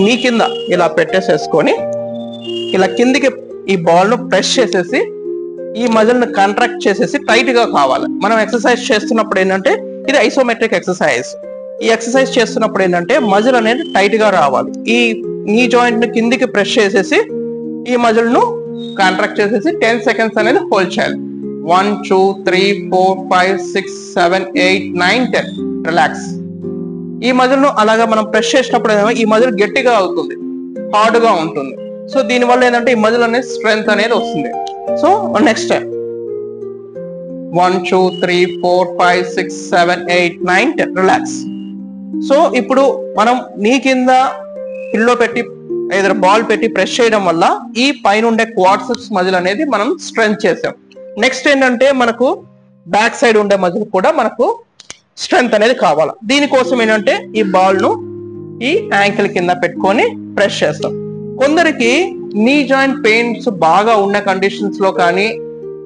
నీ కింద ఇలా పెట్టేసేసుకొని ఇలా కిందికి ఈ బాల్ ను ప్రెస్ చేసేసి ఈ మజిల్ ను కాంట్రాక్ట్ చేసేసి టైట్ గా కావాలి. మనం ఎక్సర్సైజ్ చేస్తున్నప్పుడు ఏంటంటే ఇది ఐసోమెట్రిక్ ఎక్సర్సైజ్. ఈ ఎక్సర్సైజ్ చేస్తున్నప్పుడు ఏంటంటే మజిల్ అనేది టైట్ గా రావాలి. ఈ నీ జాయింట్ ను కిందికి ప్రెస్ చేసేసి ఈ మజిల్ ను కాంట్రాక్ట్ చేసేసి 10 సెకండ్స్ అనేది హోల్డ్ చేయాలి. 1 2 3 4 5 6 7 8 9 10 రిలాక్స్. ఈ మజిల్ ను అలాగా మనం ప్రెస్ చేసినప్పుడు ఈ మజిల్ గట్టిగా అవుతుంది, హార్డ్ గా ఉంటుంది. సో దీని వల్ల ఏంటంటే ఈ మజిల్ అనేది స్ట్రెంగ్త్ అనేది వస్తుంది. So next time 1 2 3 4 5 6 7 8 9 10 relax. So ఇప్పుడు మనం నీ కింద పిల్లో పెట్టి ఏదైనా బాల్ పెట్టి ప్రెస్ చేయడం వల్ల ఈ పైన ఉండే క్వాడ్రిసెప్స్ మజిల్ అనేది మనం స్ట్రెంగ్త్ చేసాం. నెక్స్ట్ ఏంటంటే మనకు బ్యాక్ సైడ్ ఉండే మజిల్ కూడా మనకు స్ట్రెంగ్త్ అనేది కావాలి. దీనికోసం ఏంటంటే ఈ బాల్ ను ఈ యాంకిల్ కింద పెట్టుకొని ప్రెస్ చేస్తాం. కొందరికి నీ జాయింట్ పెయిన్స్ బాగా ఉన్న కండిషన్స్ లో కానీ,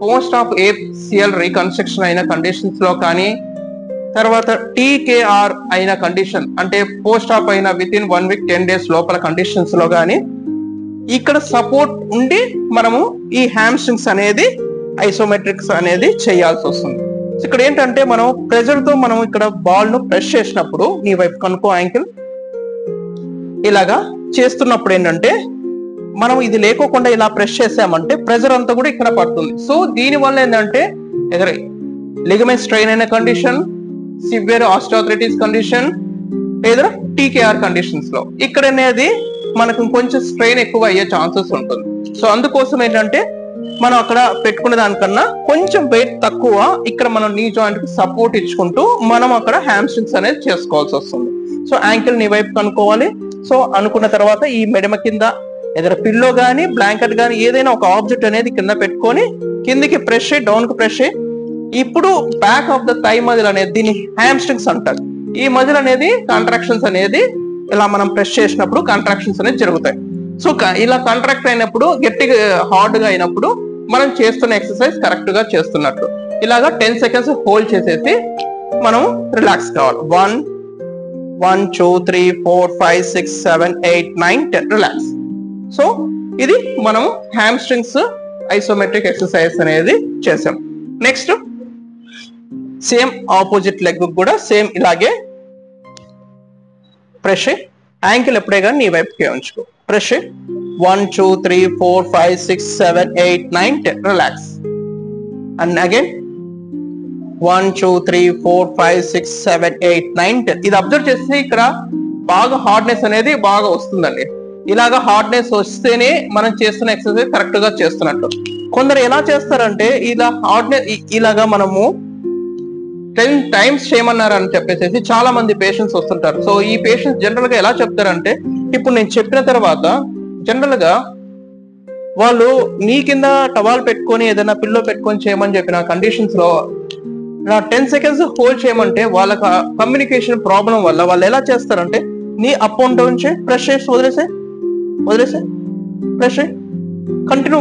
పోస్ట్ ఆఫ్ ACL రీకన్స్ట్రక్షన్ అయిన కండిషన్స్ లో కానీ, తర్వాత TKR అయిన కండిషన్ అంటే పోస్ట్ ఆఫ్ అయిన విత్ ఇన్ 1 వీక్ 10 డేస్ లోపల కండిషన్స్ లో కానీ ఇక్కడ సపోర్ట్ ఉండి మనము ఈ హ్యామ్స్ట్రింగ్స్ అనేది ఐసోమెట్రిక్స్ అనేది చేయాల్సి వస్తుంది. ఇక్కడ ఏంటంటే మనం ప్రెజర్ తో మనం ఇక్కడ బాల్ ను ప్రెస్ చేసినప్పుడు నీ వైపు కనుకో యాంకిల్ ఇలాగా చేస్తున్నప్పుడు ఏంటంటే మనం ఇది లేకోకుండా ఇలా ప్రెస్ చేసామంటే ప్రెజర్ అంతా కూడా ఇక్కడ పడుతుంది. సో దీని వల్ల ఏంటంటే ఎదురు లిగమెంట్ స్ట్రెయిన్ అయిన కండిషన్, సివియర్ ఆస్టియోఆర్థరైటిస్ కండిషన్ లేదా TKR కండిషన్స్ లో ఇక్కడ అనేది మనకు కొంచెం స్ట్రెయిన్ ఎక్కువ అయ్యే ఛాన్సెస్ ఉంటుంది. సో అందుకోసం ఏంటంటే మనం అక్కడ పెట్టుకునే దానికన్నా కొంచెం వెయిట్ తక్కువ ఇక్కడ మనం నీ జాయింట్ కి సపోర్ట్ ఇచ్చుకుంటూ మనం అక్కడ హ్యామ్స్ట్రింగ్స్ అనేది చేసుకోవాల్సి వస్తుంది. సో యాంకిల్ నీ వైపు కనుక్కోవాలి. సో అనుకున్న తర్వాత ఈ మెడమ కింద ఏదైనా పిల్లో గానీ బ్లాంకెట్ గానీ ఏదైనా ఒక ఆబ్జెక్ట్ అనేది కింద పెట్టుకొని కిందికి ప్రెస్ చేయి, డౌన్ కి ప్రెస్ చేయి. ఇప్పుడు back of the thigh muscle అనేది దీన్ని హ్యామ్స్ట్రింగ్స్ అంటారు. ఈ మజిల్ అనేది కాంట్రాక్షన్స్ అనేది ఇలా మనం ప్రెస్ చేసినప్పుడు కాంట్రాక్షన్స్ అనేది జరుగుతాయి. సో ఇలా కాంట్రాక్ట్ అయినప్పుడు గట్టిగా హార్డ్ గా అయినప్పుడు మనం చేస్తున్న ఎక్సర్సైజ్ కరెక్ట్ గా చేస్తున్నట్టు. ఇలాగా 10 సెకండ్స్ హోల్డ్ చేసేసి మనం రిలాక్స్ కావాలి. 1 1 2 3 4 5 6 7 8 9 10 రిలాక్స్. సో ఇది మనం హ్యామ్స్ట్రింగ్స్ ఐసోమెట్రిక్ ఎక్సర్సైజ్ అనేది చేసాం. నెక్స్ట్ సేమ్ ఆపోజిట్ లెగ్ కూడా సేమ్ ఇలాగే ప్రెస్ యాంకిల్ ఎప్పుడే కానీ నీ వైపుకి ఉంచుకో. Press 1 2 3 4 5 6 7 8 9 10 relax. And again 1 2 3 4 5 6 7 8 9 10. ఇది అబ్జర్వ్ చేస్తే ఇక్కడ బాగా హార్డ్నెస్ అనేది బాగా వస్తుందండి. ఇలాగా హార్డ్నెస్ వస్తేనే మనం చేస్తున్న ఎక్సర్సైజ్ కరెక్ట్ గా చేస్తున్నట్టు. కొందరు ఎలా చేస్తారంటే ఇలా హార్డ్నెస్ ఇలాగా మనము 10 టైమ్స్ చేయమన్నారు అని చెప్పేసి చాలా మంది పేషెంట్స్ వస్తుంటారు. సో ఈ పేషెంట్స్ జనరల్ గా ఎలా చెప్తారంటే ఇప్పుడు నేను చెప్పిన తర్వాత జనరల్ గా వాళ్ళు నీ కింద టవాల్ పెట్టుకొని ఏదైనా పిల్లో పెట్టుకొని చేయమని చెప్పిన కండిషన్స్ లో 10 సెకండ్స్ హోల్డ్ చేయమంటే వాళ్ళకి కమ్యూనికేషన్ ప్రాబ్లం వల్ల వాళ్ళు ఎలా చేస్తారంటే నీ అప్ అండ్ డౌన్ చేయి, ప్రెస్ చేసి వదిలేసే ప్రెస్ కంటిన్యూ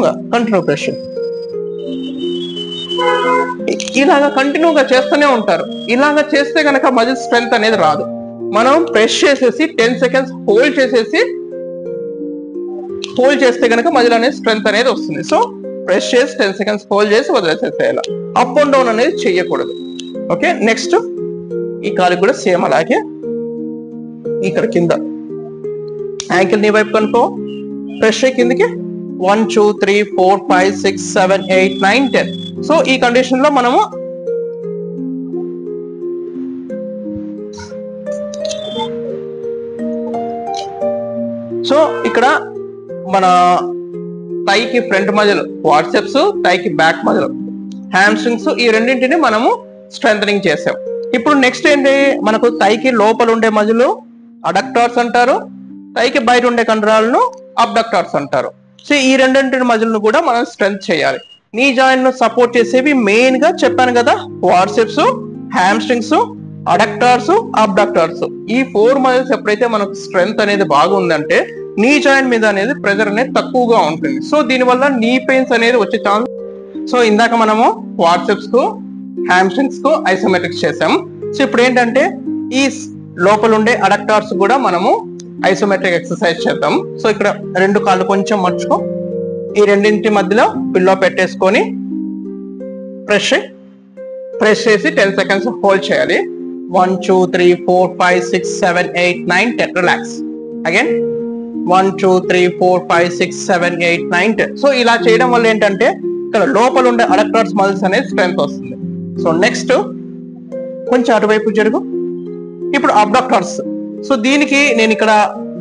ప్రెస్ ఇలాగా కంటిన్యూగా చేస్తూనే ఉంటారు. ఇలాగా చేస్తే కనుక మజిల్ స్ట్రెంగ్త్ అనేది రాదు. మనం ప్రెస్ చేసేసి 10 సెకండ్స్ హోల్డ్ చేస్తే కనుక మజిల్ అనేది స్ట్రెంగ్త్ అనేది వస్తుంది. సో ప్రెస్ చేసి 10 సెకండ్స్ హోల్డ్ చేసి వదిలేసేసేయాలి. అప్ అండ్ డౌన్ అనేది చెయ్యకూడదు. ఓకే, నెక్స్ట్ ఈ కాలు కూడా సేమ్ అలాగే ఇక్కడ కింద యాంకిల్ నీ వైపు కనుకో ప్రెస్ కిందికి 1 2 3 4 5 6 7 8 9 10. సో ఈ కండిషన్ లో మనము సో ఇక్కడ మన థైకి ఫ్రంట్ మజిల్ క్వాడ్రిసెప్స్, థైకి బ్యాక్ మజిల్ హ్యామ్స్ట్రింగ్స్ ఈ రెండింటిని మనము స్ట్రెంథనింగ్ చేసాం. ఇప్పుడు నెక్స్ట్ ఏంటి, మనకు థైకి లోపల ఉండే మజిల్ అడక్టార్స్ అంటారు, థైకి బయట ఉండే కండరాలను అబ్డక్టార్స్ అంటారు. సో ఈ రెండింటి మజిల్ను కూడా మనం స్ట్రెంత్ చేయాలి. నీ జాయింట్ ను సపోర్ట్ చేసేవి మెయిన్ గా చెప్పాను కదా, క్వాడ్రిసెప్స్, హ్యామ్స్ట్రింగ్స్, అడక్టార్స్, అబ్డక్టార్స్. ఈ 4 మజిల్స్ ఎప్పుడైతే మనకు స్ట్రెంత్ అనేది బాగుందంటే నీ జాయింట్ మీద అనేది ప్రెజర్ అనేది తక్కువగా ఉంటుంది. సో దీనివల్ల నీ పెయిన్స్ అనేది వచ్చే ఛాన్స్. సో ఇందాక మనము క్వాడ్రిసెప్స్ కు, హ్యామ్స్ట్రింగ్స్ కు ఐసోమెట్రిక్స్ చేసాము. సో ఇప్పుడు ఏంటంటే ఈ లోపల ఉండే అడక్టార్స్ కూడా మనము ఐసోమెట్రిక్ ఎక్సర్సైజ్ చేద్దాం. సో ఇక్కడ రెండు కాళ్ళు కొంచెం మర్చుకో, ఈ రెండింటి మధ్యలో పిల్లో పెట్టేసుకొని ప్రెస్ చేసి 10 సెకండ్స్ హోల్డ్ చేయాలి. 1 2 3 4 5 6 7 8 9 10. రిలాక్స్. అగైన్ 1 2 3 4 5 6 7 8 9 10. సో ఇలా చేయడం వల్ల ఏంటంటే ఇక్కడ లోపల ఉండే అడక్టర్స్ మజిల్స్ అనేది స్ట్రెంత్ వస్తుంది. సో నెక్స్ట్ కొంచెం అటువైపు జరుగు. ఇప్పుడు అబ్డక్టర్స్. సో దీనికి నేను ఇక్కడ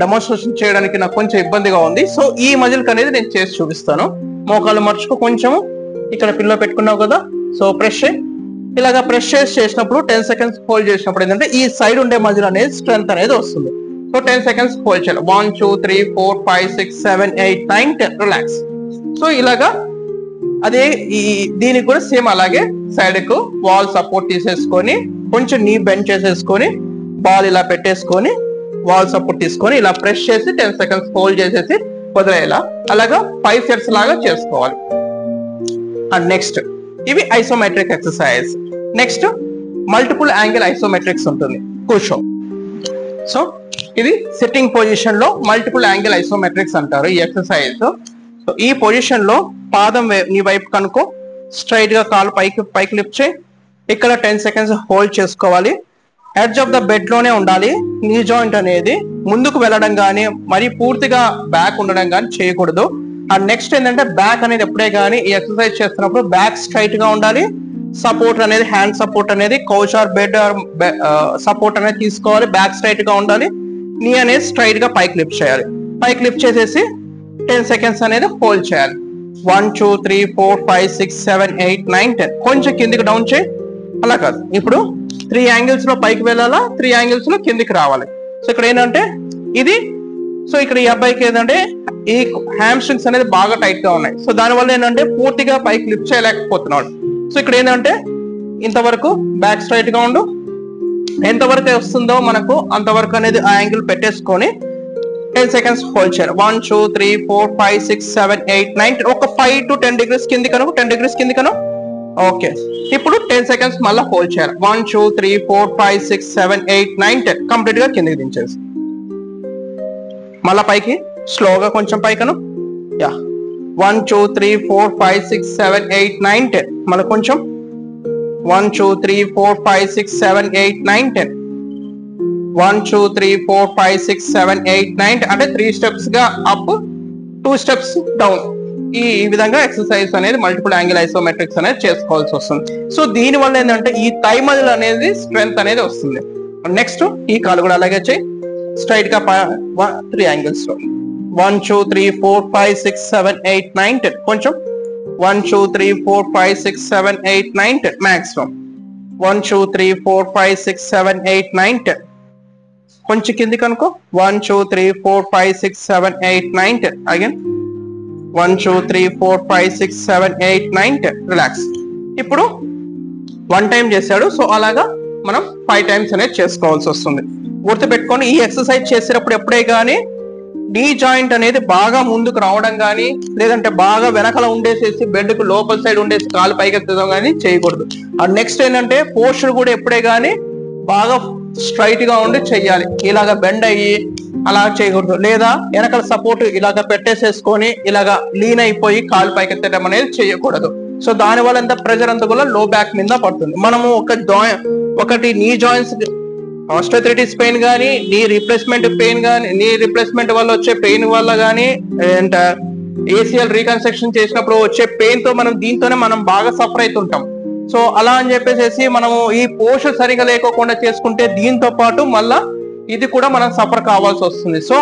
డెమోన్స్ట్రేషన్ చేయడానికి నాకు కొంచెం ఇబ్బందిగా ఉంది. సో ఈ మజిల్ అనేది నేను చేసి చూపిస్తాను. మోకాలు మర్చుకో, కొంచెం ఇక్కడ పిల్లో పెట్టుకున్నావు కదా, సో ఇలాగా ప్రెస్ చేసినప్పుడు 10 సెకండ్స్ హోల్డ్ చేసినప్పుడు ఏంటంటే ఈ సైడ్ ఉండే మజిల్ అనేది స్ట్రెంత్ అనేది వస్తుంది. సో 10 సెకండ్స్ హోల్డ్ చేయాలి. 1 2 3 4 5 6 7 8 9 10. రిలాక్స్. సో ఇలాగా అదే దీనికి కూడా సేమ్ అలాగే సైడ్ కు వాల్ సపోర్ట్ తీసేసుకొని కొంచెం నీ బెండ్ చేసేసుకొని బాల్ ఇలా పెట్టేసుకొని వాల్ సపోర్ట్ తీసుకొని ఇలా ప్రెస్ చేసి 10 సెకండ్స్ హోల్డ్ చేసేసి వదిలేలా, అలాగా 5 సెట్స్ లాగా చేసుకోవాలి. అండ్ నెక్స్ట్ ఇవి isometric exercise. Next multiple angle isometrics ఉంటుంది, కూర్చో. సో ఇది సిట్టింగ్ పొజిషన్ లో మల్టిపుల్ యాంగిల్ ఐసోమెట్రిక్స్ అంటారు ఈ ఎక్సర్సైజ్. సో ఈ పొజిషన్ లో పాదం నీ వైపు కనుకో, స్ట్రైట్ గా కాలు పైకి లిఫ్ట్ చేయి. ఇక్కడ 10 సెకండ్స్ హోల్డ్ చేసుకోవాలి. ఎడ్జ్ ఆఫ్ ద బెడ్ లోనే ఉండాలి. నీ జాయింట్ అనేది ముందుకు వెళ్ళడం కానీ మరి పూర్తిగా బ్యాక్ ఉండడం కానీ చేయకూడదు. అండ్ నెక్స్ట్ ఏంటంటే బ్యాక్ అనేది ఎప్పుడే కానీ ఈ ఎక్సర్సైజ్ చేస్తున్నప్పుడు బ్యాక్ స్ట్రైట్ గా ఉండాలి. సపోర్ట్ అనేది హ్యాండ్ సపోర్ట్ అనేది కౌచ్ ఆర్ బెడ్ సపోర్ట్ అనేది తీసుకోవాలి. బ్యాక్ స్ట్రైట్ గా ఉండాలి. నీ అనేది స్ట్రైట్ గా పైకి లిఫ్ట్ చేయాలి. పైకి లిఫ్ట్ చేసేసి 10 సెకండ్స్ అనేది హోల్డ్ చేయాలి. 1 2 3 4 5 6 7 8 9 10. కొంచెం కిందికి డౌన్ చేయి. అలా కాదు, ఇప్పుడు 3 యాంగిల్స్ లో పైకి వెళ్ళాలా, 3 యాంగిల్స్ లో కిందికి రావాలి. సో ఇక్కడ ఏంటంటే ఇది, సో ఇక్కడ ఈ అబ్బాయికి ఏంటంటే ఈ హ్యామ్ స్ట్రింగ్స్ అనేది బాగా టైట్ గా ఉన్నాయి. సో దానివల్ల ఏంటంటే పూర్తిగా పైకి లిఫ్ట్ చేయలేకపోతున్నాడు. సో ఇక్కడ ఏంటంటే ఇంతవరకు బ్యాక్ స్ట్రైట్ గా ఉండు, ఎంతవరకు వస్తుందో మనకు అంతవరకు అనేది ఆ యాంగిల్ పెట్టేసుకొని 10 సెకండ్స్ హోల్డ్ చేయాలి. 1 2 3 4 5 6 7 8 9 ఒక 5 to 10 డిగ్రీస్ కింది కను, 10 డిగ్రీస్ కింది కను. ఓకే, ఇప్పుడు 10 సెకండ్స్ మళ్ళీ హోల్డ్ చేయాలి. 1 2 3 4 5 6 7 8 9 10. కంప్లీట్ గా కిందికి దించేసి మళ్ళా పైకి స్లోగా కొంచెం పైకను. యా 1 2 3 4 5 6 7 8 9 10. మళ్ళీ కొంచెం 1 2 3 4 5 6 7 8 9 10. 1 2 3 4 5 6 7 8 9 అంటే 3 స్టెప్స్ గా అప్, 2 స్టెప్స్ డౌన్. ఈ విధంగా ఎక్సర్సైజ్ అనేది మల్టిపుల్ యాంగిల్ ఐసోమెట్రిక్స్ అనేది చేసుకోవాల్సి వస్తుంది. సో దీని వల్ల ఏంటంటే ఈ థై మజిల్ అనేది స్ట్రెంత్ అనేది వస్తుంది. నెక్స్ట్ ఈ కాలు కూడా అలాగే చేయి, స్ట్రైట్ గా 3 యాంగిల్స్ లో 1 2 3 4 5 6 7 8 9 10. కొంచెం 1 2 3 4 5 6 7 8 9 10. మాక్సిమం 1 2 3 4 5 6 7 8 9 10. కొంచెం కిందికి అనుకో. 1 2 3 4 5 6 7 8 9 10. అగైన్ 1 2 3 4 5 6 7 8 9 10. రిలాక్స్. ఇప్పుడు 1 టైం చేశాడు, సో అలాగా మనం 5 టైమ్స్ అనేది చేసుకోవాల్సి వస్తుంది. గుర్తుపెట్టుకొని ఈ ఎక్సర్సైజ్ చేసేటప్పుడు ఎప్పుడే కానీ నీ జాయింట్ అనేది బాగా ముందుకు రావడం కానీ లేదంటే బాగా వెనకాల ఉండేసేసి బెడ్ కు లోపల సైడ్ ఉండేసి కాలు పైకి ఎత్తడం కానీ చేయకూడదు. అండ్ నెక్స్ట్ ఏంటంటే పోస్చర్ కూడా ఎప్పుడే కానీ బాగా స్ట్రైట్ గా ఉండి చెయ్యాలి. ఇలాగ బెండ్ అయ్యి అలా చేయకూడదు, లేదా వెనకాల సపోర్ట్ ఇలాగ పెట్టేసేసుకొని ఇలాగ లీన్ అయిపోయి కాలు పైకి ఎత్తడం అనేది చేయకూడదు. సో దాని వల్ల ఎంత ప్రెషర్ అంతా కూడా లో బ్యాక్ మీద పడుతుంది. మనము ఒకటి నీ జాయింట్స్ ఆస్టియోఆర్థరైటిస్ పెయిన్ కానీ, నీ రీప్లేస్మెంట్ పెయిన్ కానీ, నీ రీప్లేస్మెంట్ వల్ల వచ్చే పెయిన్ వల్ల కానీ, ఏసీఎల్ రీకన్స్ట్రక్షన్ చేసినప్పుడు వచ్చే పెయిన్ తో మనం దీంతోనే మనం బాగా సఫర్ అవుతుంటాం. సో అలా అని చెప్పేసి మనము ఈ పోస్చర్ సరిగా లేకోకుండా చేసుకుంటే దీంతో పాటు మళ్ళా ఇది కూడా మనం సఫర్ కావాల్సి వస్తుంది. సో